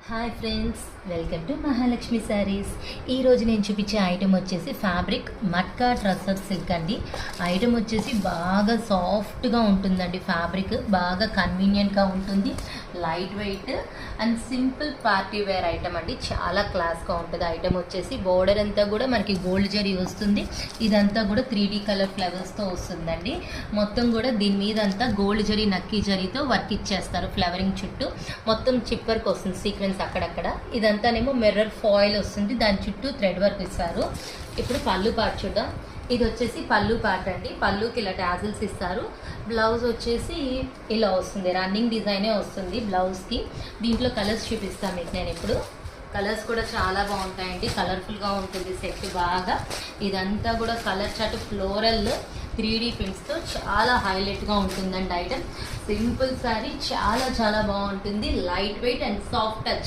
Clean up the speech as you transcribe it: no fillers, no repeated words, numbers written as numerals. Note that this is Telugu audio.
Hi friends, welcome to Mahalakshmi Sarees. ఈరోజు నేను చూపించే ఐటెం వచ్చేసి ఫ్యాబ్రిక్ మట్కా ట్రస్సర్ సిల్క్ అండి. ఐటెం వచ్చేసి బాగా సాఫ్ట్గా ఉంటుందండి. ఫ్యాబ్రిక్ బాగా కన్వీనియంట్గా ఉంటుంది, light weight and simple party wear item అండి. చాలా క్లాస్గా ఉంటుంది. ఐటెం వచ్చేసి బోర్డర్ అంతా కూడా మనకి గోల్డ్ జరీ వస్తుంది. ఇదంతా కూడా 3D కలర్ ఫ్లవర్స్తో వస్తుందండి. మొత్తం కూడా దీని మీద అంతా గోల్డ్ జరీ నక్కీ జరీతో వర్క్ ఇచ్చేస్తారు. ఫ్లవరింగ్ చుట్టూ మొత్తం చిప్ వర్క్ వస్తుంది, సీక్వెన్స్ అక్కడక్కడ. ఇదంతానేమో మిర్రర్ ఫాయిల్ వస్తుంది, దాని చుట్టూ థ్రెడ్ వర్క్ ఇస్తారు. ఇప్పుడు పళ్ళు పార్ట్ చూద్దాం. ఇది వచ్చేసి పళ్ళు పార్ట్ అండి. పళ్ళుకి ఇలా టాజిల్స్ ఇస్తారు. బ్లౌజ్ వచ్చేసి ఇలా వస్తుంది, రన్నింగ్ డిజైనే వస్తుంది బ్లౌజ్కి. దీంట్లో కలర్స్ చూపిస్తాను మీకు నేను ఇప్పుడు. కలర్స్ కూడా చాలా బాగుంటాయండి, కలర్ఫుల్గా ఉంటుంది సెట్ బాగా. ఇదంతా కూడా కలర్ చాట్ ఫ్లోరల్ 3D ప్రింట్స్తో చాలా హైలైట్గా ఉంటుందండి ఐటమ్. సింపుల్ శారీ, చాలా చాలా బాగుంటుంది, light weight and soft touch.